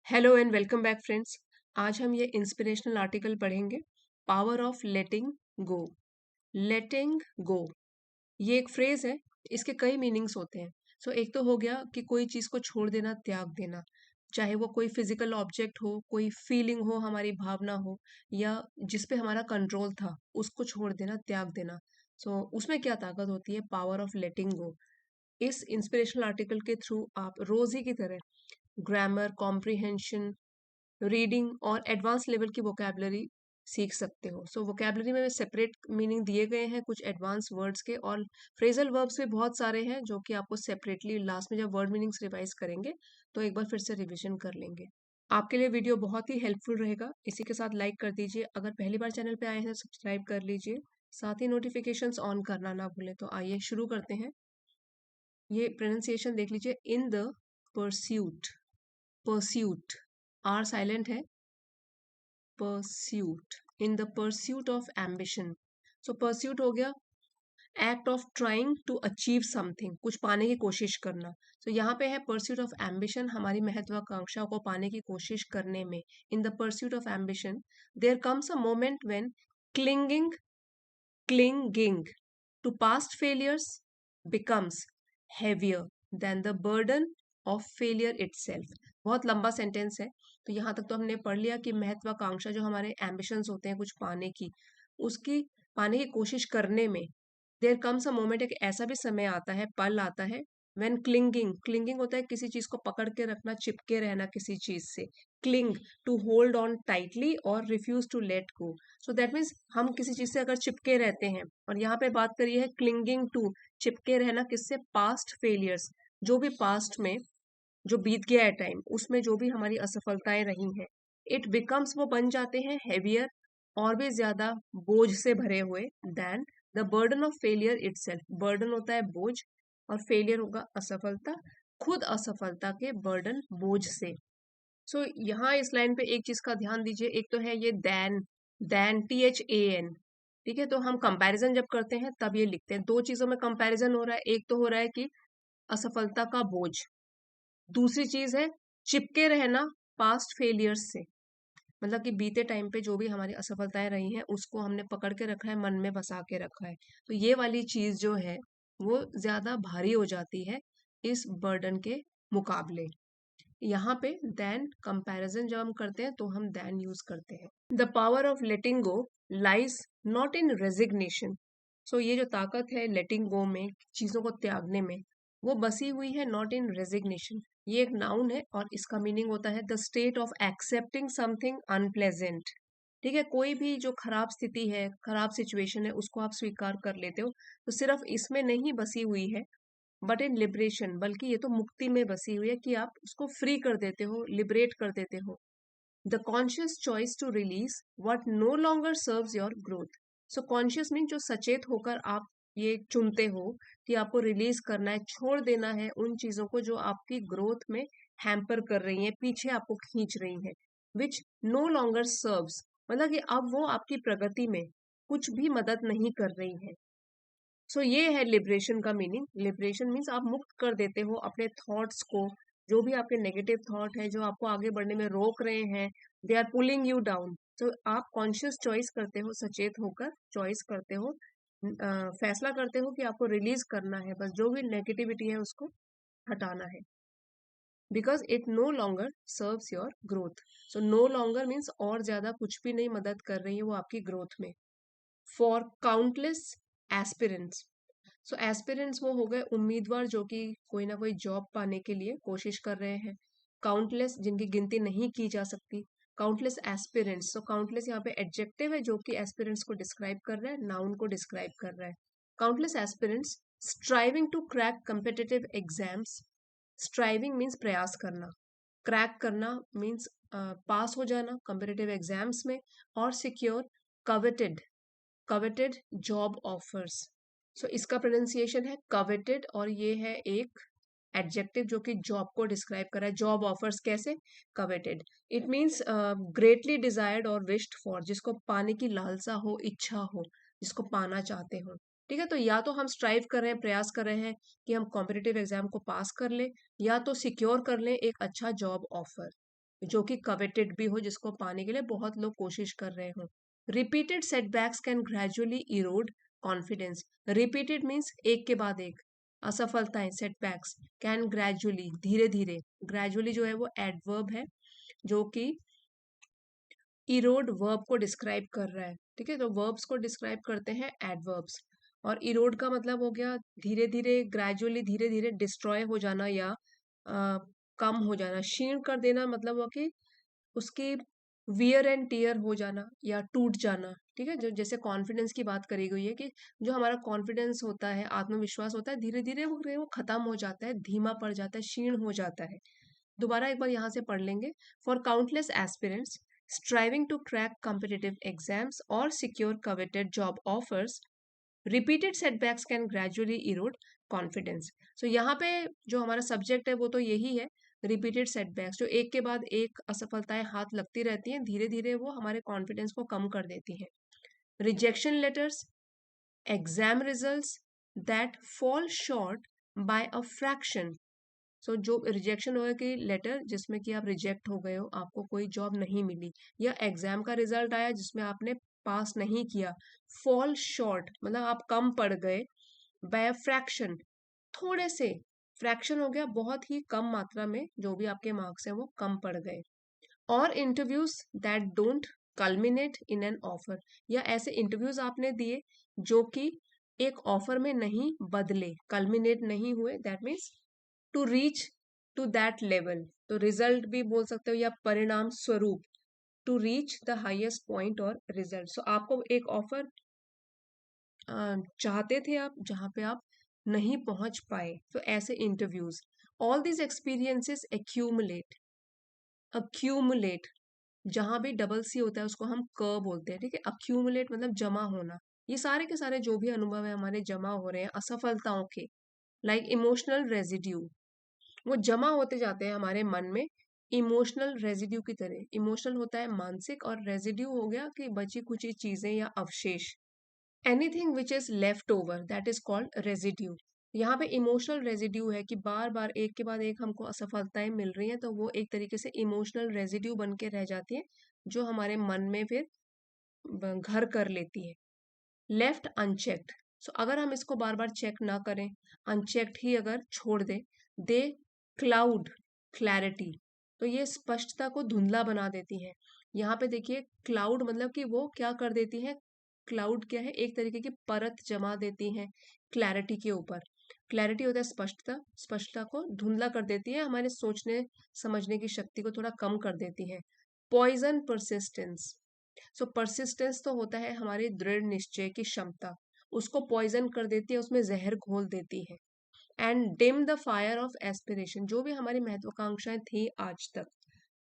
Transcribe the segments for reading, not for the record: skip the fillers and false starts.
Hello and welcome back friends. आज हम ये इंस्पिरेशनल आर्टिकल पढ़ेंगे, पावर ऑफ लेटिंग गो। लेटिंग गो ये एक फ्रेज है। इसके कई मीनिंग्स होते हैं। एक तो हो गया कि कोई चीज को छोड़ देना, त्याग देना, चाहे वो कोई फिजिकल ऑब्जेक्ट हो, कोई फीलिंग हो, हमारी भावना हो, या जिस पे हमारा कंट्रोल था उसको छोड़ देना, त्याग देना। उसमें क्या ताकत होती है? पावर ऑफ लेटिंग गो। इस इंस्पिरेशनल आर्टिकल के थ्रू आप रोज ही की तरह ग्रामर, कॉम्प्रिहेंशन, रीडिंग और एडवांस लेवल की वोकेबलरी सीख सकते हो। वोकेबलरी में सेपरेट मीनिंग दिए गए हैं कुछ एडवांस वर्ड्स के, और फ्रेजल वर्ब्स भी बहुत सारे हैं जो कि आपको सेपरेटली लास्ट में जब वर्ड मीनिंग्स रिवाइज करेंगे तो एक बार फिर से रिवीजन कर लेंगे। आपके लिए वीडियो बहुत ही हेल्पफुल रहेगा। इसी के साथ लाइक कर दीजिए, अगर पहली बार चैनल पे आए हैं सब्सक्राइब कर लीजिए, साथ ही नोटिफिकेशंस ऑन करना ना भूलें। तो आइए शुरू करते हैं। ये प्रोनाउंसिएशन देख लीजिए, in the pursuit. Pursuit, R silent है। Pursuit, in the pursuit of ambition. Pursuit हो गया act of trying to achieve something, कुछ पाने की कोशिश करना। यहाँ पे है परस्यूट ऑफ एम्बिशन, हमारी महत्वाकांक्षा को पाने की कोशिश करने में। In the pursuit of ambition there comes a moment when clinging clinging to past failures becomes heavier than the burden of failure itself। बहुत लंबा सेंटेंस है। तो यहाँ तक तो हमने पढ़ लिया कि महत्वाकांक्षा, जो हमारे एम्बिशंस होते हैं कुछ पाने की, उसकी पाने की कोशिश करने में देयर कम्स अ मोमेंट, एक ऐसा भी समय आता है, पल आता है, व्हेन क्लिंगिंग, क्लिंगिंग होता है किसी चीज को पकड़ के रखना, चिपके रहना किसी चीज से। Cling, to hold on tightly और refuse to let go. That means हम किसी चीज से अगर चिपके रहते हैं, और यहाँ पे बात करिए है क्लिंगिंग टू, चिपके रहना किससे? पास्ट फेलियर्स, जो भी पास्ट में जो बीत गया है टाइम, उसमें जो भी हमारी असफलताएं रही हैं, इट बिकम्स, वो बन जाते हैं हेवियर, और भी ज्यादा बोझ से भरे हुए, then the burden of failure itself. Burden होता है बोझ, और फेलियर होगा असफलता, खुद असफलता के बर्डन, बोझ से। यहाँ इस लाइन पे एक चीज का ध्यान दीजिए, एक तो है ये दैन, THAN। ठीक है, तो हम कंपैरिजन जब करते हैं तब ये लिखते हैं। दो चीजों में कंपैरिजन हो रहा है, एक तो हो रहा है कि असफलता का बोझ, दूसरी चीज है चिपके रहना पास्ट फेलियर्स से। मतलब कि बीते टाइम पे जो भी हमारी असफलताएं रही हैं उसको हमने पकड़ के रखा है, मन में बसा के रखा है। तो ये वाली चीज जो है वो ज्यादा भारी हो जाती है इस बर्डन के मुकाबले। यहाँ पे देन कंपैरिजन जब हम करते हैं तो हम देन यूज करते हैं। The power of letting go lies not in resignation. ये जो ताकत है लेटिंग गो में, चीजों को त्यागने में, वो बसी हुई है नॉट इन रेजिग्नेशन। ये एक नाउन है और इसका मीनिंग होता है the state of accepting something unpleasant. ठीक है, कोई भी जो खराब स्थिति है, खराब सिचुएशन है, उसको आप स्वीकार कर लेते हो। तो सिर्फ इसमें नहीं बसी हुई है बट इन लिबरेशन, बल्कि ये तो मुक्ति में बसी हुई है कि आप उसको फ्री कर देते हो, लिबरेट कर देते हो। The conscious choice to release what no longer serves your growth. Conscious mean जो सचेत होकर आप ये चुनते हो कि आपको रिलीज करना है, छोड़ देना है उन चीजों को जो आपकी ग्रोथ में हैम्पर कर रही हैं, पीछे आपको खींच रही हैं। विच नो लॉन्गर सर्व्स, मतलब कि अब वो आपकी प्रगति में कुछ भी मदद नहीं कर रही है। ये है लिबरेशन का मीनिंग। लिबरेशन मीन्स आप मुक्त कर देते हो अपने थॉट्स को, जो भी आपके नेगेटिव थॉट है जो आपको आगे बढ़ने में रोक रहे हैं, they are pulling you down. आप कॉन्शियस चॉइस करते हो, सचेत होकर चॉइस करते हो, फैसला करते हो कि आपको रिलीज करना है, बस जो भी नेगेटिविटी है उसको हटाना है। Because it no longer serves your growth. No longer means और ज्यादा कुछ भी नहीं मदद कर रही है वो आपकी ग्रोथ में। फॉर काउंटलेस एस्पिरेंट्स, एस्पिरेंट्स वो हो गए उम्मीदवार जो कि कोई ना कोई जॉब पाने के लिए कोशिश कर रहे हैं। काउंटलेस, जिनकी गिनती नहीं की जा सकती। काउंटलेस एस्पिरेंट्स, काउंटलेस यहाँ पे एडजेक्टिव है जो कि एस्पिरेंट्स को डिस्क्राइब कर रहा है, नाउन को डिस्क्राइब कर रहा है। Countless aspirants striving to crack competitive exams. Striving means प्रयास करना, क्रैक करना मीन्स पास हो जाना कम्पिटिटिव एग्जाम्स में, और secure coveted, coveted job offers. इसका प्रोनाउंसिएशन है कवेटेड, और ये है एक एडजेक्टिव जो कि जॉब को डिस्क्राइब कर रहा है। जॉब ऑफर्स कैसे? Coveted. It means greatly desired और विश्ड फॉर, जिसको पाने की लालसा हो, इच्छा हो, जिसको पाना चाहते हो। ठीक है, तो या तो हम स्ट्राइव कर रहे हैं, प्रयास कर रहे हैं कि हम कॉम्पिटिटिव एग्जाम को पास कर ले, या तो सिक्योर कर ले एक अच्छा जॉब ऑफर। जो कि कवेटेड भी हो, जिसको पाने के लिए बहुत लोग कोशिश कर रहे हो। Repeated setbacks can gradually Erode confidence. Repeated means एक के बाद एक असफलताएं, सेटबैक्स कैन ग्रेजुअली, धीरे धीरे, ग्रेजुअली जो है वो एडवर्ब है जो कि इरोड वर्ब को डिस्क्राइब कर रहा है। ठीक है, तो वर्ब्स को डिस्क्राइब करते हैं एडवर्ब्स। और इरोड का मतलब हो गया धीरे धीरे, ग्रेजुअली, धीरे धीरे डिस्ट्रॉय हो जाना या कम हो जाना। क्षीण कर देना मतलब हो कि उसकी वियर एंड टीयर हो जाना या टूट जाना। ठीक है, जो जैसे कॉन्फिडेंस की बात करी गई है कि जो हमारा कॉन्फिडेंस होता है, आत्मविश्वास होता है, धीरे धीरे वो खत्म हो जाता है, धीमा पड़ जाता है, क्षीण हो जाता है। दोबारा एक बार यहाँ से पढ़ लेंगे। For countless aspirants striving to crack competitive exams or secure coveted job offers, repeated setbacks can gradually erode confidence. So यहाँ पे जो हमारा सब्जेक्ट है वो तो यही है, रिपीटेड सेटबैक्स, जो एक के बाद एक असफलताएं हाथ लगती रहती हैं, धीरे धीरे वो हमारे कॉन्फिडेंस को कम कर देती हैं। Rejection letters, exam results that fall short by a fraction. So जो रिजेक्शन होगा कि लेटर जिसमें कि आप रिजेक्ट हो गए हो, आपको कोई जॉब नहीं मिली, या एग्जाम का रिजल्ट आया जिसमें आपने पास नहीं किया। फॉल शॉर्ट मतलब आप कम पड़ गए, बाय फ्रैक्शन, थोड़े से, फ्रैक्शन हो गया बहुत ही कम मात्रा में जो भी आपके मार्क्स हैं वो कम पड़ गए। और interviews that don't culminate in an offer, या ऐसे इंटरव्यूज आपने दिए जो कि एक ऑफर में नहीं बदले, कल्मिनेट नहीं हुए, that means to reach to that level, तो रिजल्ट भी बोल सकते हो या परिणाम स्वरूप, to reach the highest point और रिजल्ट। सो आपको एक ऑफर चाहते थे आप, जहां पे आप नहीं पहुंच पाए, तो ऐसे interviews. All these experiences accumulate, accumulate, जहां भी डबल सी होता है उसको हम क बोलते हैं। ठीक है, अक्यूमुलेट मतलब जमा होना। ये सारे के सारे जो भी अनुभव है हमारे जमा हो रहे हैं असफलताओं के, लाइक इमोशनल रेजिड्यू, वो जमा होते जाते हैं हमारे मन में इमोशनल रेजिड्यू की तरह। इमोशनल होता है मानसिक, और रेजिड्यू हो गया कि बची कुची चीजें या अवशेष। Anything which is left over that is called residue. यहाँ पे इमोशनल रेजिड्यू है कि बार बार एक के बाद एक हमको असफलताएं मिल रही हैं, तो वो एक तरीके से इमोशनल रेजिड्यू बन के रह जाती है, जो हमारे मन में फिर घर कर लेती है। लेफ्ट अनचेक्ड, सो अगर हम इसको बार बार चेक ना करें, अनचेक्ड ही अगर छोड़ दे, दे क्लाउड क्लैरिटी, तो ये स्पष्टता को धुंधला बना देती है। यहाँ पे देखिए क्लाउड मतलब कि वो क्या कर देती है, क्लाउड क्या है, एक तरीके की परत जमा देती है क्लैरिटी के ऊपर। क्लैरिटी होता है स्पष्टता, स्पष्टता को धुंधला कर देती है, हमारे सोचने समझने की शक्ति को थोड़ा कम कर देती है। पॉइजन परसिस्टेंस, सो परसिस्टेंस तो होता है हमारी दृढ़ निश्चय की क्षमता, उसको पॉइजन कर देती है, उसमें जहर घोल देती है। And dim the fire of aspiration, जो भी हमारी महत्वाकांक्षाएं थी आज तक,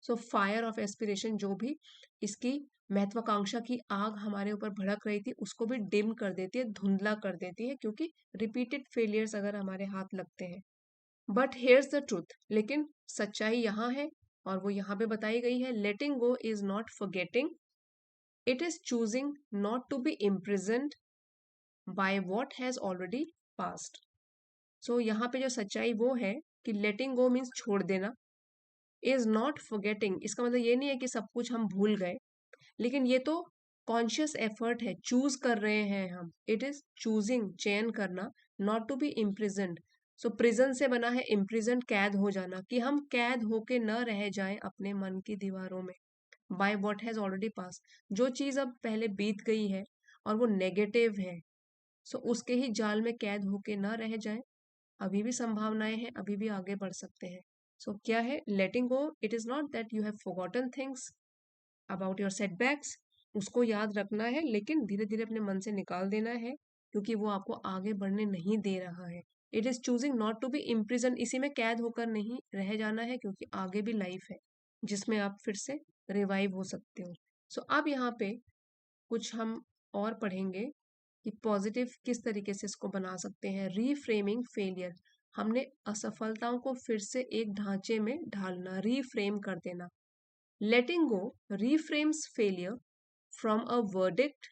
सो फायर ऑफ एस्पिरेशन, जो भी इसकी महत्वाकांक्षा की आग हमारे ऊपर भड़क रही थी उसको भी डिम कर देती है, धुंधला कर देती है, क्योंकि रिपीटेड फेलियर्स अगर हमारे हाथ लगते हैं। बट हेयर्स द ट्रूथ, लेकिन सच्चाई यहाँ है, और वो यहाँ पे बताई गई है। Letting go is not forgetting, it is choosing not to be imprisoned by what has already passed. So यहाँ पे जो सच्चाई वो है कि लेटिंग गो मीन्स छोड़ देना, इज नॉट फॉरगेटिंग इसका मतलब ये नहीं है कि सब कुछ हम भूल गए, लेकिन ये तो कॉन्शियस एफर्ट है, चूज कर रहे हैं हम। इट इज चूजिंग, चयन करना, not to be imprisoned, so prison से बना है इम्प्रिजेंड, कैद हो जाना, कि हम कैद होके न रह जाएं अपने मन की दीवारों में। Bye what has already pass, जो चीज अब पहले बीत गई है और वो नेगेटिव है, सो उसके ही जाल में कैद होके ना रह जाएं। अभी भी संभावनाएं हैं, अभी भी आगे बढ़ सकते हैं। सो क्या है letting go, it is not that you have forgotten things about your setbacks, उसको याद रखना है लेकिन धीरे धीरे अपने मन से निकाल देना है, क्योंकि वो आपको आगे बढ़ने नहीं दे रहा है। It is choosing not to be imprison, इसी में कैद होकर नहीं रह जाना है, क्योंकि आगे भी लाइफ है जिसमें आप फिर से रिवाइव हो सकते हो। सो अब यहाँ पे कुछ हम और पढ़ेंगे कि पॉजिटिव किस तरीके से इसको बना सकते हैं। रीफ्रेमिंग फेलियर, हमने असफलताओं को फिर से एक ढांचे में ढालना, रीफ्रेम कर देना। Letting go reframes failure from a verdict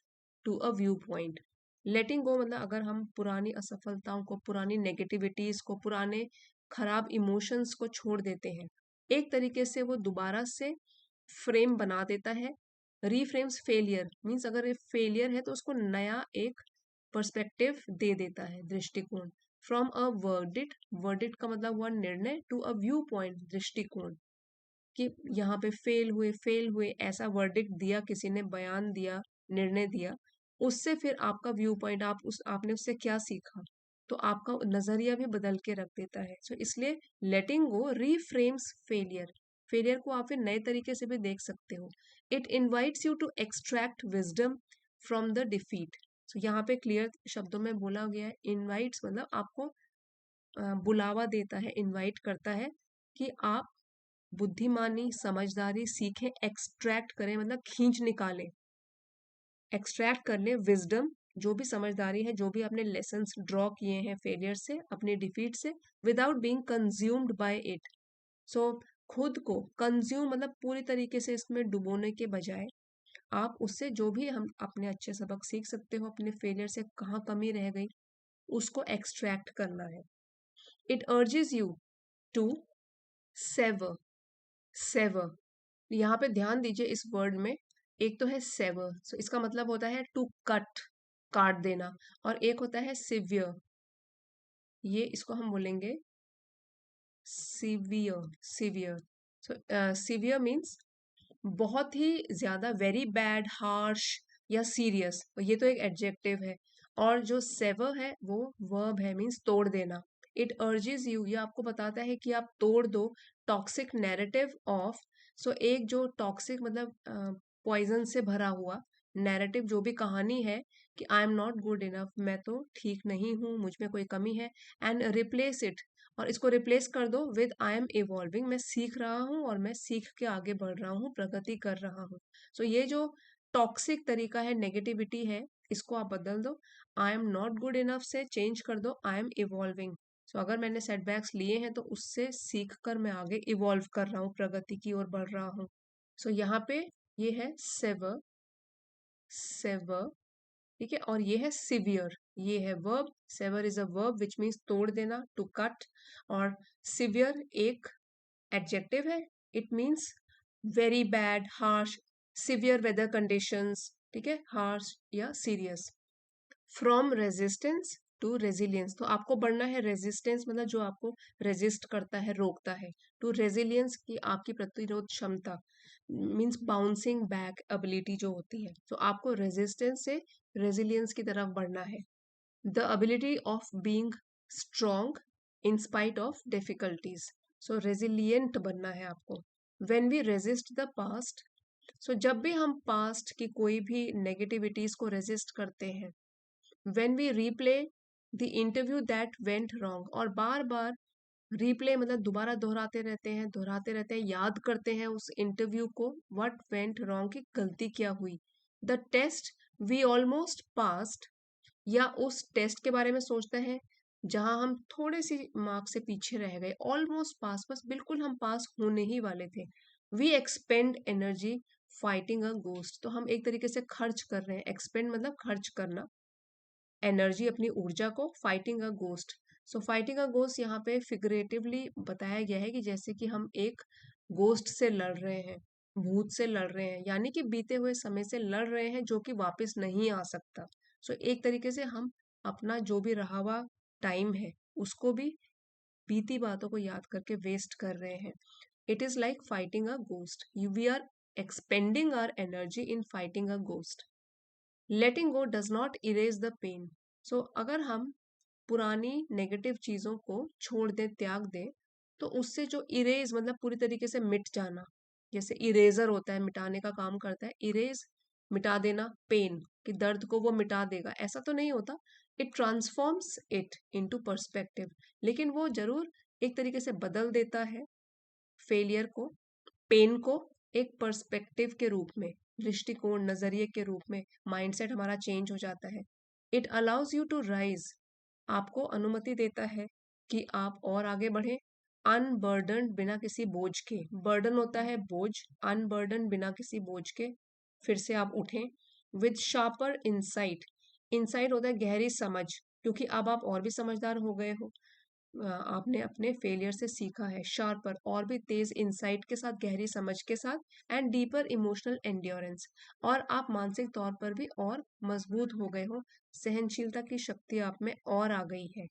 to a viewpoint. Letting go मतलब अगर हम पुरानी असफलताओं को, पुरानी नेगेटिविटीज को, पुराने खराब इमोशंस को छोड़ देते हैं, एक तरीके से वो दोबारा से फ्रेम बना देता है। रीफ्रेम्स फेलियर मीन्स अगर ये फेलियर है तो उसको नया एक पर्सपेक्टिव दे देता है, दृष्टिकोण। फ्रॉम अ वर्डिट, वर्डिट का मतलब हुआ निर्णय, टू अ व्यू पॉइंट, दृष्टिकोण, कि यहाँ पे फेल हुए ऐसा वर्डिक्ट दिया, किसी ने बयान दिया, निर्णय दिया, उससे फिर आपका व्यू पॉइंट, आपने उससे क्या सीखा, तो आपका नजरिया भी बदल के रख देता है। सो इसलिए लेटिंग गो रीफ्रेम्स फेलियर, फेलियर को आप फिर नए तरीके से भी देख सकते हो। It invites you to extract wisdom from the defeat. So यहाँ पे क्लियर शब्दों में बोला गया है, इनवाइट्स मतलब आपको बुलावा देता है, इनवाइट करता है कि आप बुद्धिमानी, समझदारी सीखें, एक्सट्रैक्ट करें मतलब खींच निकालें, एक्सट्रैक्ट कर ले विजडम, जो भी समझदारी है, जो भी आपने लेसन्स ड्रॉ किए हैं फेलियर से, अपनी डिफीट से, without being consumed by it. So खुद को कंज्यूम मतलब पूरी तरीके से इसमें डुबोने के बजाय आप उससे जो भी हम अपने अच्छे सबक सीख सकते हो, अपने फेलियर से कहाँ कमी रह गई, उसको एक्सट्रैक्ट करना है। It urges you to sever, sever, यहाँ पे ध्यान दीजिए इस वर्ड में, एक तो है सेवर, सो इसका मतलब होता है टू कट, काट देना, और एक होता है सिवियर, ये इसको हम बोलेंगे severe, severe. So severe means बहुत ही ज्यादा, वेरी बैड, हार्श या सीरियस, ये तो एक एडजेक्टिव है। और जो सेवर है वो वर्ब है, मीन्स तोड़ देना। इट अर्जेस यू, ये आपको बताता है कि आप तोड़ दो टॉक्सिक नैरेटिव ऑफ, सो एक जो टॉक्सिक मतलब पॉइजन से भरा हुआ नैरेटिव, जो भी कहानी है कि I am not good enough, मैं तो ठीक नहीं हूँ, मुझ में कोई कमी है, एंड रिप्लेस इट, और इसको रिप्लेस कर दो विद आई एम इवॉल्विंग, मैं सीख रहा हूँ और मैं सीख के आगे बढ़ रहा हूँ, प्रगति कर रहा हूँ। सो ये जो टॉक्सिक तरीका है, नेगेटिविटी है, इसको आप बदल दो, I am not good enough से चेंज कर दो आई एम इवॉल्विंग। सो अगर मैंने सेटबैक्स लिए हैं तो उससे सीख कर मैं आगे इवॉल्व कर रहा हूँ, प्रगति की ओर बढ़ रहा हूँ। सो यहाँ पे ये है सेवर, सेवर, ठीक है, और ये है सिवियर, ये है verb, sever is a verb which means तोड़ देना, टू कट, और सिवियर एक एडजेक्टिव है, it means very bad, harsh, severe weather conditions, ठीक है, हार्श या serious. From resistance to resilience, तो आपको बढ़ना है, रेजिस्टेंस मतलब जो आपको रेजिस्ट करता है, रोकता है, टू रेजिलियंस की आपकी प्रतिरोध क्षमता, मीन्स बाउंसिंग बैक एबिलिटी जो होती है, तो आपको रेजिस्टेंस से रेजिलियंस की तरफ बढ़ना है। The ability of being strong in spite of difficulties, so resilient बनना है आपको। When we resist the past, so जब भी हम पास्ट की कोई भी नेगेटिविटीज को रेजिस्ट करते हैं, when we replay the interview that went wrong, और बार बार replay मतलब दोबारा दोहराते रहते हैं, याद करते हैं उस इंटरव्यू को, what went wrong की गलती क्या हुई, the test we almost passed, या उस टेस्ट के बारे में सोचते हैं जहां हम थोड़े सी मार्क से पीछे रह गए, ऑलमोस्ट पास, बस बिल्कुल हम पास होने ही वाले थे। We expend energy fighting a ghost, तो हम एक तरीके से खर्च कर रहे हैं, एक्सपेंड मतलब खर्च करना, एनर्जी अपनी ऊर्जा को, fighting a ghost. So fighting a ghost यहाँ पे फिगरेटिवली बताया गया है कि जैसे कि हम एक गोस्ट से लड़ रहे हैं, भूत से लड़ रहे हैं, यानी कि बीते हुए समय से लड़ रहे हैं जो कि वापस नहीं आ सकता। सो एक तरीके से हम अपना जो भी रहा हुआ टाइम है उसको भी बीती बातों को याद करके वेस्ट कर रहे हैं। It is like fighting a ghost, you we are expending our energy in fighting a ghost. Letting go does not erase the pain, so अगर हम पुरानी नेगेटिव चीजों को छोड़ दें, त्याग दें, तो उससे जो इरेज मतलब पूरी तरीके से मिट जाना, जैसे इरेजर होता है, मिटाने का काम करता है, इरेज मिटा देना, पेन कि दर्द को वो मिटा देगा, ऐसा तो नहीं होता। It transforms it into perspective, लेकिन वो जरूर एक तरीके से बदल देता है फेलियर को, पेन को एक पर्सपेक्टिव के रूप में, दृष्टिकोण, नजरिए के रूप में, माइंडसेट हमारा चेंज हो जाता है। It allows you to rise, आपको अनुमति देता है कि आप और आगे बढ़े, अनबर्डन, बिना किसी बोझ के, बर्डन होता है बोझ, अनबर्डन बिना किसी बोझ के, फिर से आप उठें, विद शार्पर इंसाइट, इंसाइट होता है गहरी समझ, क्योंकि अब आप और भी समझदार हो गए हो, आपने अपने फेलियर से सीखा है, शार्पर और भी तेज इंसाइट के साथ, गहरी समझ के साथ, एंड डीपर इमोशनल एंड्योरेंस, और आप मानसिक तौर पर भी और मजबूत हो गए हो, सहनशीलता की शक्ति आप में और आ गई है।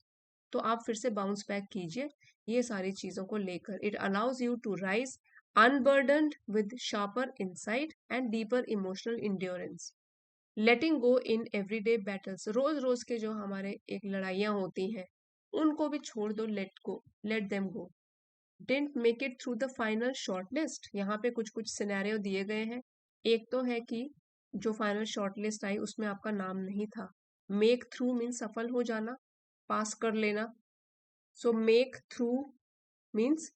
तो आप फिर से बाउंस बैक कीजिए ये सारी चीजों को लेकर। It allows you to rise unburdened with sharper insight and deeper emotional endurance. Letting go in everyday battles, रोज रोज के जो हमारे एक लड़ाइयाँ होती हैं उनको भी छोड़ दो, late go, let them go. Didn't make it through the final short list, यहाँ पे कुछ कुछ सिनेरियो दिए गए हैं। एक तो है कि जो फाइनल शॉर्ट लिस्ट आई उसमें आपका नाम नहीं था। मेक थ्रू मीन सफल हो जाना, पास कर लेना। So make through means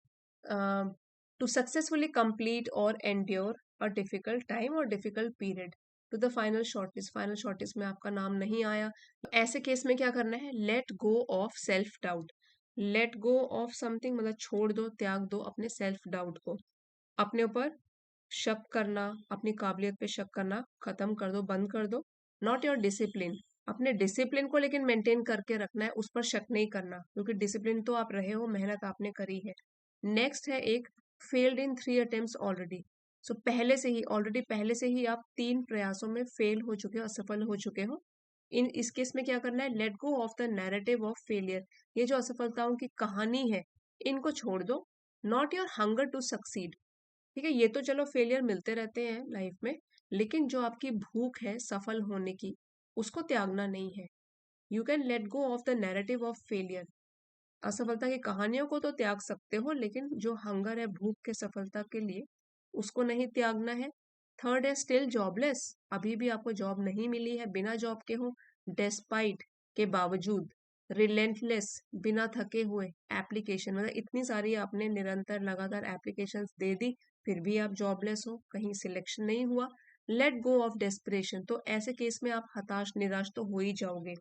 to successfully complete और एंड्योर अ डिफिकल्ट टाइम और difficult period to the final shortlist. Final shortlist में आपका नाम नहीं आया, तो ऐसे केस में क्या करना है? Let go of self doubt. Late go of something मतलब छोड़ दो, त्याग दो अपने सेल्फ डाउट को। अपने ऊपर शक करना, अपनी काबिलियत पे शक करना खत्म कर दो, बंद कर दो। नॉट योर डिसिप्लिन, अपने डिसिप्लिन को लेकिन मेंटेन करके रखना है, उस पर शक नहीं करना, क्योंकि डिसिप्लिन तो आप रहे हो, मेहनत आपने करी है। नेक्स्ट है एक फेल्ड इन 3 अटेम्प्ट्स ऑलरेडी। सो पहले से ही, ऑलरेडी पहले से ही आप 3 प्रयासों में फेल हो चुके हो, असफल हो चुके हो। इस केस में क्या करना है? Let go of the narrative of failure. ये जो असफलताओं की कहानी है इनको छोड़ दो। Not your hunger to succeed. ठीक है, ये तो चलो फेलियर मिलते रहते हैं लाइफ में, लेकिन जो आपकी भूख है सफल होने की उसको त्यागना नहीं है। You can let go of the narrative of failure. असफलता की कहानियों को तो त्याग सकते हो, लेकिन जो हंगर है भूख के सफलता के लिए उसको नहीं त्यागना है। थर्ड है स्टिल जॉबलेस, अभी भी आपको जॉब नहीं मिली है, बिना जॉब के हो, डेस्पाइट के बावजूद। रिलेंटलेस, बिना थके हुए। एप्लीकेशन मतलब इतनी सारी आपने निरंतर लगातार एप्लीकेशंस दे दी फिर भी आप जॉबलेस हो, कहीं सिलेक्शन नहीं हुआ। लेट गो ऑफ डेस्परेशन, तो ऐसे केस में आप हताश निराश तो हो ही जाओगे।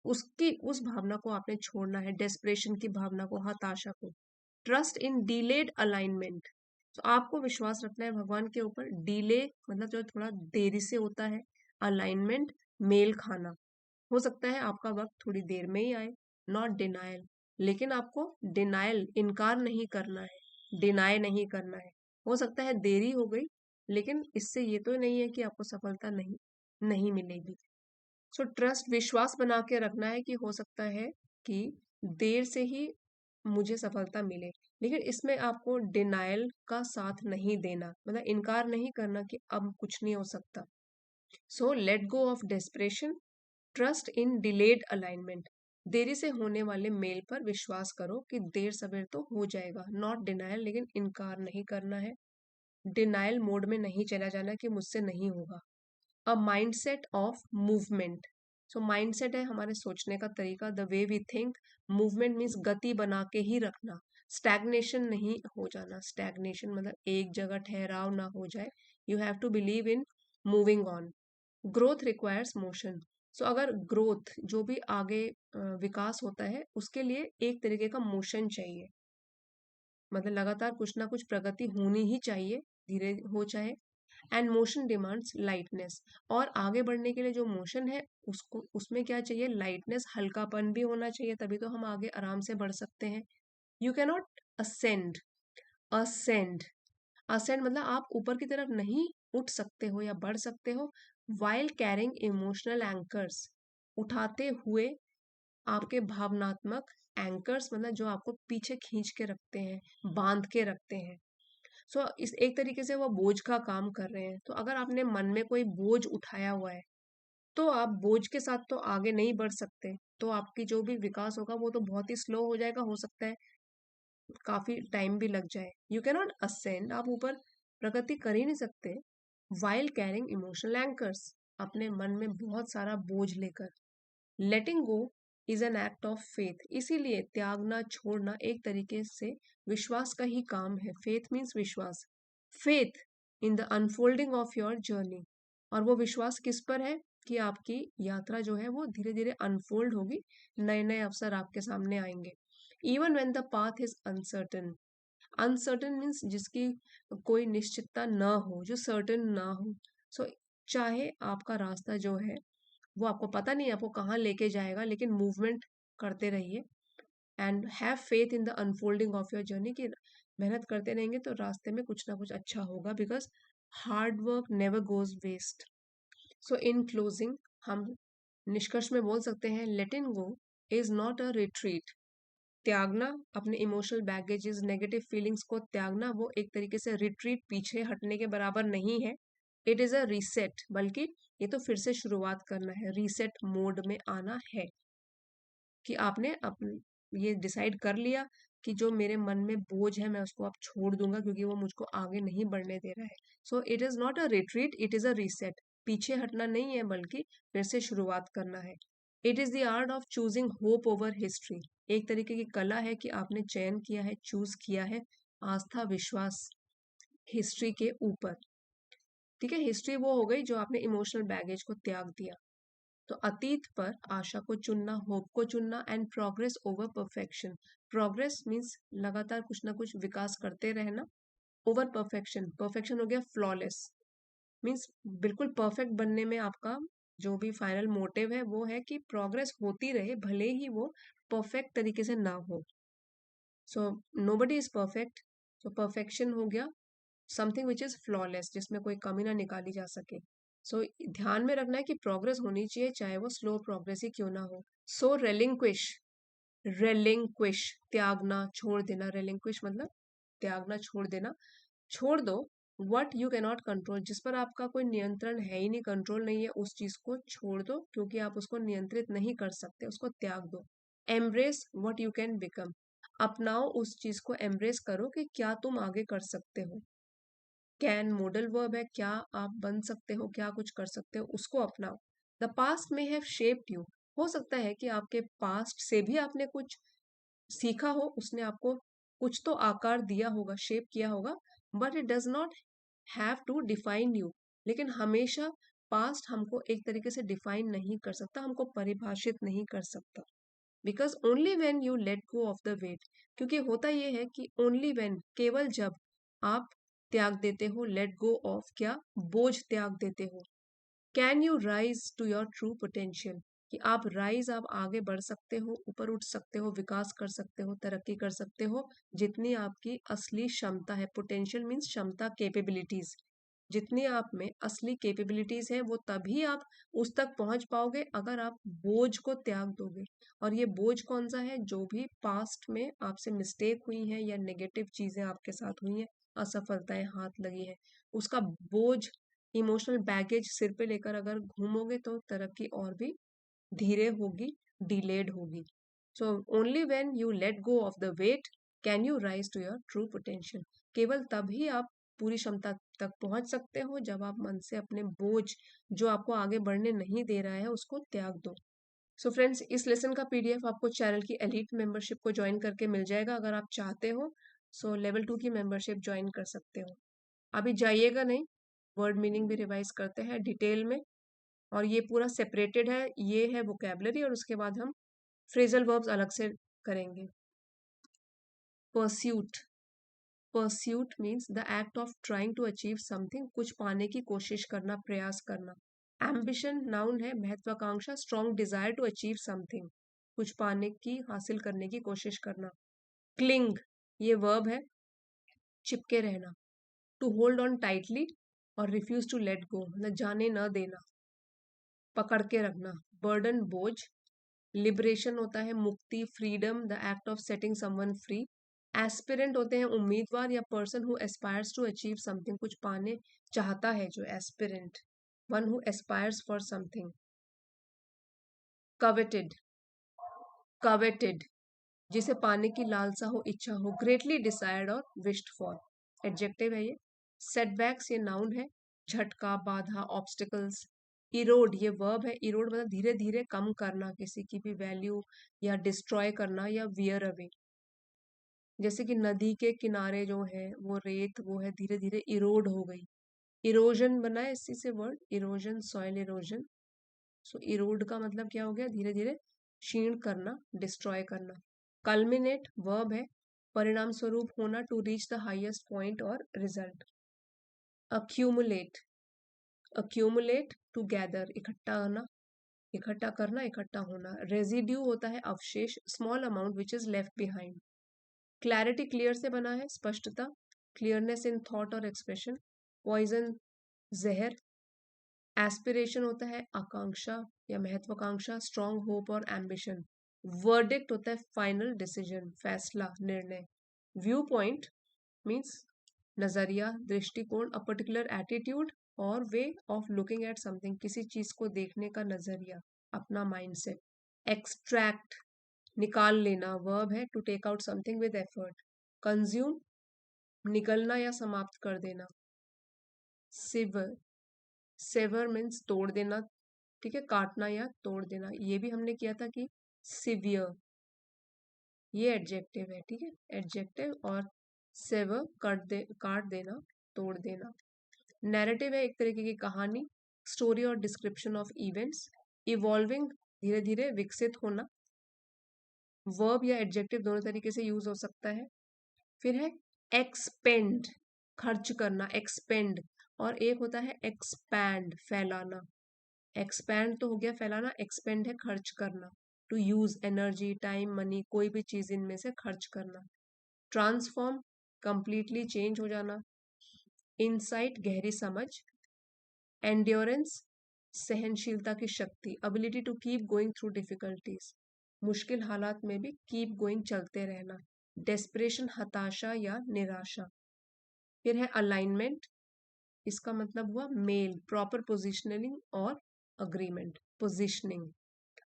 उसकी उस भावना को आपने छोड़ना है, डेस्परेशन की भावना को, हताशा को। ट्रस्ट इन डिलेड अलाइनमेंट, तो आपको विश्वास रखना है भगवान के ऊपर। डिले मतलब जो थोड़ा देरी से होता है, अलाइनमेंट मेल खाना। हो सकता है आपका वक्त थोड़ी देर में ही आए। नॉट डिनायल, लेकिन आपको डिनायल, इनकार नहीं करना है, डिनाय नहीं करना है। हो सकता है देरी हो गई, लेकिन इससे ये तो नहीं है कि आपको सफलता नहीं नहीं मिलेगी। सो ट्रस्ट, विश्वास बना के रखना है कि हो सकता है कि देर से ही मुझे सफलता मिले, लेकिन इसमें आपको डिनायल का साथ नहीं देना, मतलब इनकार नहीं करना कि अब कुछ नहीं हो सकता। So let go of desperation, trust in delayed alignment, देरी से होने वाले मेल पर विश्वास करो कि देर सवेर तो हो जाएगा। नॉट डिनायल, लेकिन इनकार नहीं करना है, डिनायल मोड में नहीं चला जाना कि मुझसे नहीं होगा। A mindset of movement, so mindset है हमारे सोचने का तरीका, the way we think. Movement means गति बना के ही रखना, स्टैग्नेशन नहीं हो जाना। स्टैग्नेशन मतलब एक जगह ठहराव ना हो जाए। You have to believe in moving on. Growth requires motion, so अगर ग्रोथ जो भी आगे विकास होता है उसके लिए एक तरीके का मोशन चाहिए, मतलब लगातार कुछ ना कुछ प्रगति होनी ही चाहिए, धीरे हो चाहे। एंड मोशन डिमांड्स लाइटनेस, और आगे बढ़ने के लिए जो मोशन है उसको, उसमें क्या चाहिए? लाइटनेस, हल्कापन भी होना चाहिए, तभी तो हम आगे आराम से बढ़ सकते हैं। You cannot ascend, ascend, ascend मतलब आप ऊपर की तरफ नहीं उठ सकते हो या बढ़ सकते हो वाइल कैरिंग इमोशनल एंकर्स, उठाते हुए आपके भावनात्मक एंकर्स, मतलब जो आपको पीछे खींच के रखते हैं, बांध के रखते हैं। सो इस एक तरीके से वो बोझ का काम कर रहे हैं। तो अगर आपने मन में कोई बोझ उठाया हुआ है तो आप बोझ के साथ तो आगे नहीं बढ़ सकते, तो आपकी जो भी विकास होगा वो तो बहुत ही स्लो हो जाएगा, हो सकता है काफी टाइम भी लग जाए। यू कैन नॉट असेंड, आप ऊपर प्रगति कर ही नहीं सकते वाइल कैरिंग इमोशनल एंकर्स, अपने मन में बहुत सारा बोझ लेकर। Letting go is an act of faith, इसीलिए त्यागना, छोड़ना एक तरीके से विश्वास का ही काम है। फेथ मीन्स विश्वास, faith in the unfolding of your journey, और वो विश्वास किस पर है? कि आपकी यात्रा जो है वो धीरे धीरे अनफोल्ड होगी, नए नए अवसर आपके सामने आएंगे। Even when the path is uncertain, uncertain means जिसकी कोई निश्चितता ना हो, जो सर्टन ना हो। सो चाहे आपका रास्ता जो है वो आपको पता नहीं आपको कहाँ लेके जाएगा, लेकिन मूवमेंट करते रहिए। And have faith in the unfolding of your journey, कि मेहनत करते रहेंगे तो रास्ते में कुछ ना कुछ अच्छा होगा, because hard work never goes waste. So in closing हम निष्कर्ष में बोल सकते हैं, letting go is not a retreat. त्यागना अपने इमोशनल बैगेजेस, नेगेटिव फीलिंग्स को त्यागना, वो एक तरीके से रिट्रीट, पीछे हटने के बराबर नहीं है। इट इज अ रीसेट, बल्कि ये तो फिर से शुरुआत करना है, रीसेट मोड में आना है, कि आपने ये डिसाइड कर लिया कि जो मेरे मन में बोझ है मैं उसको अब छोड़ दूंगा, क्योंकि वो मुझको आगे नहीं बढ़ने दे रहा है। So it is not a retreat, it is a reset. पीछे हटना नहीं है, बल्कि फिर से शुरुआत करना है। It is the art of choosing hope over history. एक तरीके की कला है कि आपने चयन किया है, चूज किया है आस्था, विश्वास हिस्ट्री के ऊपर। ठीक है, हिस्ट्री वो हो गई जो आपने इमोशनल बैगेज को त्याग दिया। तो अतीत पर आशा को चुनना, होप को चुनना, and progress over perfection. Progress means लगातार कुछ ना कुछ विकास करते रहना। ओवर परफेक्शन, परफेक्शन हो गया फ्लॉलेस, मीन्स बिल्कुल परफेक्ट बनने में आपका जो भी फाइनल मोटिव है वो है कि प्रोग्रेस होती रहे, भले ही वो परफेक्ट तरीके से ना हो। So nobody is perfect. So perfection हो गया समथिंग विच इज फ्लॉलेस, जिसमें कोई कमी ना निकाली जा सके। सो ध्यान में रखना है कि प्रोग्रेस होनी चाहिए, चाहे वो स्लो प्रोग्रेस ही क्यों ना हो। सो रेलिंक्विश, रेलिंक्विश त्यागना, छोड़ देना। रेलिंक्विश मतलब त्यागना, छोड़ देना। छोड़ दो वट यू कैनॉट कंट्रोल, जिस पर आपका कोई नियंत्रण है ही नहीं, कंट्रोल नहीं है, उस चीज को छोड़ दो, क्योंकि आप उसको नियंत्रित नहीं कर सकते, उसको त्याग दो। Embrace what you can become, अपनाओ उस चीज को, एम्ब्रेस करो कि क्या तुम आगे कर सकते हो। कैन मॉडल वर्ब है, क्या आप बन सकते हो, क्या कुछ कर सकते हो, उसको अपनाओ। द पास्ट में हैव शेप्ड यू, हो सकता है कि आपके पास्ट से भी आपने कुछ सीखा हो, उसने आपको कुछ तो आकार दिया होगा, शेप किया होगा, but it does not have to define you. लेकिन हमेशा पास्ट हमको एक तरीके से डिफाइन नहीं कर सकता, हमको परिभाषित नहीं कर सकता। Because only when you let go of the weight, क्योंकि होता यह है कि ओनली वेन, केवल जब आप त्याग देते हो, लेट गो ऑफ क्या, बोझ त्याग देते हो, can you rise to your true potential, कि आप राइज, आप आगे बढ़ सकते हो, ऊपर उठ सकते हो, विकास कर सकते हो, तरक्की कर सकते हो, जितनी आपकी असली क्षमता है। पोटेंशियल मीन्स क्षमता, कैपेबिलिटीज, जितनी आप में असली कैपेबिलिटीज है, वो तभी आप उस तक पहुंच पाओगे अगर आप बोझ को त्याग दोगे। और ये बोझ कौन सा है, जो भी पास्ट में आपसे मिस्टेक हुई है या नेगेटिव चीजें आपके साथ हुई हैं, असफलताएं हाथ लगी है, उसका बोझ, इमोशनल बैगेज सिर पे लेकर अगर घूमोगे तो तरक्की और भी धीरे होगी, डिलेड होगी। So only when you let go of the weight can you rise to your true potential. केवल तभी आप पूरी क्षमता तक पहुंच सकते हो, जब आप मन से अपने बोझ, जो आपको आगे बढ़ने नहीं दे रहा है, उसको त्याग दो। सो फ्रेंड्स, इस लेसन का पीडीएफ आपको चैनल की एलीट मेंबरशिप को ज्वाइन करके मिल जाएगा, अगर आप चाहते हो। सो लेवल 2 की मेंबरशिप ज्वाइन कर सकते हो। अभी जाइएगा नहीं, वर्ड मीनिंग भी रिवाइज करते हैं डिटेल में, और ये पूरा सेपरेटेड है, ये है वोकेबलरी, और उसके बाद हम फ्रेजल वर्ब्स अलग से करेंगे। Pursuit, pursuit means the act of trying to achieve something, कुछ पाने की कोशिश करना, प्रयास करना। एम्बिशन नाउन है, महत्वाकांक्षा, strong desire to achieve something, कुछ पाने की, हासिल करने की कोशिश करना। क्लिंग, ये वर्ब है, चिपके रहना। टू होल्ड ऑन टाइटली और रिफ्यूज टू लेट गो, मतलब जाने न देना, पकड़ के रखना। बर्डन, बोझ। लिबरेशन होता है मुक्ति, freedom, the act of setting someone free. Aspirant होते हैं उम्मीदवार या person who aspires to achieve something, कुछ पाने चाहता है जो aspirant, one who aspires for something. Coveted, coveted जिसे पाने की लालसा हो, इच्छा हो। ग्रेटली डिसायर्ड और विश्ड फॉर, एडजेक्टिव है ये। सेटबैक्स, ये नाउन है, झटका, बाधा, ऑब्स्टिकल्स। इरोड, ये वर्ब है, इरोड मतलब धीरे धीरे कम करना, किसी की भी वैल्यू, या डिस्ट्रॉय करना, या वियर अवे। जैसे कि नदी के किनारे जो है वो रेत, वो है धीरे धीरे इरोड हो गई। इरोजन बना है इसी से वर्ड, इरोजन, सॉइल इरोजन। सो इरोड का मतलब क्या हो गया, धीरे धीरे क्षीण करना, डिस्ट्रॉय करना। कल्मिनेट वर्ब है, परिणाम स्वरूप होना, to reach the highest point और result. Accumulate, accumulate to gather, इकट्ठा करना। इकट्ठा करना, इकट्ठा होना। रेजिड्यू होता है अवशेष, small amount which is left behind. Clarity clear से बना है, स्पष्टता, क्लियरनेस इन थॉट और एक्सप्रेशन। पॉइजन जहर। एस्पिरेशन होता है आकांक्षा या महत्वाकांक्षा, स्ट्रॉन्ग होप और एम्बिशन। वर्डिक्ट होता है फाइनल डिसीजन, फैसला, निर्णय। व्यू पॉइंट मीन्स नजरिया, दृष्टिकोण, अ पर्टिकुलर एटीट्यूड और way of looking at something, किसी चीज को देखने का नजरिया, अपना माइंडसेट। एक्सट्रैक्ट निकाल लेना, वर्ब है to take out something with effort. Consume निकलना या समाप्त कर देना। सिवर, सेवर मीन्स तोड़ देना, ठीक है, काटना या तोड़ देना। ये भी हमने किया था कि सिवियर, ये एडजेक्टिव है, ठीक है, एडजेक्टिव। और सेवर काट देना, तोड़ देना। नैरेटिव है एक तरीके की कहानी, स्टोरी और डिस्क्रिप्शन ऑफ इवेंट्स। इवॉल्विंग धीरे धीरे विकसित होना। वर्ब या एडजेक्टिव दोनों तरीके से यूज हो सकता है। फिर है एक्सपेंड, खर्च करना, एक्सपेंड। और एक होता है एक्सपैंड, फैलाना। एक्सपैंड तो हो गया फैलाना, एक्सपेंड है खर्च करना। To use energy, time, money, कोई भी चीज इनमें से खर्च करना। ट्रांसफॉर्म कंप्लीटली चेंज हो जाना। इनसाइट गहरी समझ। एंड्योरेंस सहनशीलता की शक्ति, ability to keep going through difficulties, मुश्किल हालात में भी कीप गोइंग, चलते रहना। डेस्परेशन हताशा या निराशा। फिर है अलाइनमेंट, इसका मतलब हुआ मेल, प्रॉपर पोजिशनिंग और अग्रीमेंट, पोजिशनिंग।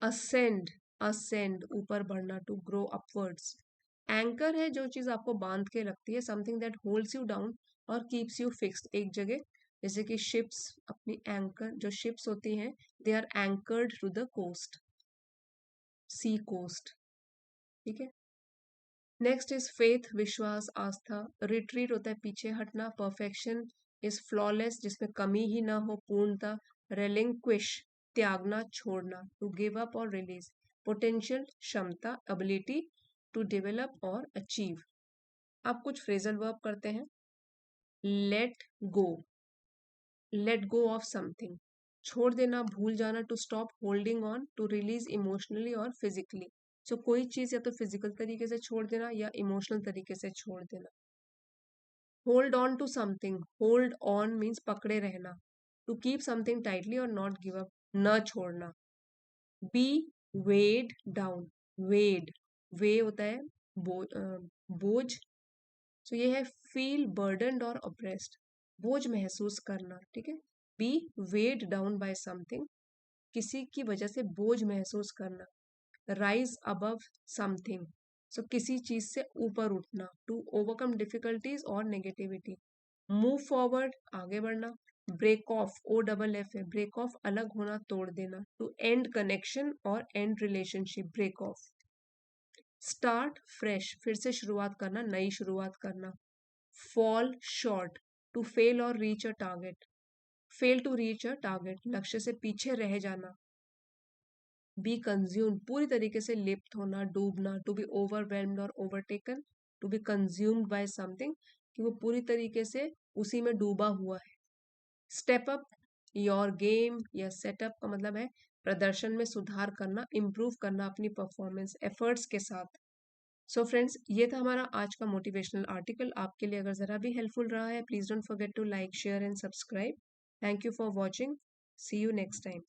असेंड, असेंड ऊपर बढ़ना, टू ग्रो अपवर्ड्स। एंकर है जो चीज आपको बांध के रखती है, something that holds you down और कीप्स यू फिक्स्ड एक जगह। जैसे कि शिप्स अपनी एंकर, जो शिप्स होती हैं they are anchored to the coast, sea coast, ठीक है। नेक्स्ट इज फेथ, विश्वास, आस्था। रिट्रीट होता है पीछे हटना। परफेक्शन इज फ्लॉलेस, जिसमें कमी ही ना हो, पूर्णता। रेलिंक्विश त्यागना, छोड़ना, टू गिव अप और रिलीज। पोटेंशियल क्षमता, एबिलिटी टू डेवलप और अचीव। अब कुछ फ्रेजल वर्ब करते हैं। Let go, let go of something, छोड़ देना, भूल जाना। To stop holding on, to release emotionally और फिजिकली। सो कोई चीज या तो फिजिकल तरीके से छोड़ देना या इमोशनल तरीके से छोड़ देना। Hold on to something, hold on means पकड़े रहना। टू कीप समथिंग टाइटली और नॉट गिव अप, न छोड़ना। बी वेड डाउन, वेड, वे होता है बोझ। सो ये है फील बर्डनड और ऑप्रेस्ड, बोझ महसूस करना, ठीक है। Be weighed down by something, किसी की वजह से बोझ महसूस करना। राइज अबव समथिंग, सो किसी चीज से ऊपर उठना। टू ओवरकम डिफिकल्टीज और नेगेटिविटी। मूव फॉरवर्ड आगे बढ़ना। Break off, O double F है, ब्रेक ऑफ अलग होना, तोड़ देना। टू एंड कनेक्शन और end relationship, break off. Start fresh, फिर से शुरुआत करना, नई शुरुआत करना। फॉल शॉर्ट, टू फेल और reach a target, fail to reach a target, लक्ष्य से पीछे रह जाना। बी कंज्यूम्ड, पूरी तरीके से लिप्त होना, डूबना। टू बी ओवरवेल्म्ड और overtaken, to be consumed by something, कि वो पूरी तरीके से उसी में डूबा हुआ है। स्टेप अप योर गेम या सेटअप का मतलब है प्रदर्शन में सुधार करना, इम्प्रूव करना अपनी परफॉर्मेंस एफर्ट्स के साथ। सो फ्रेंड्स, ये था हमारा आज का मोटिवेशनल आर्टिकल। आपके लिए अगर ज़रा भी हेल्पफुल रहा है, please don't forget to like, share and subscribe. Thank you for watching, see you next time.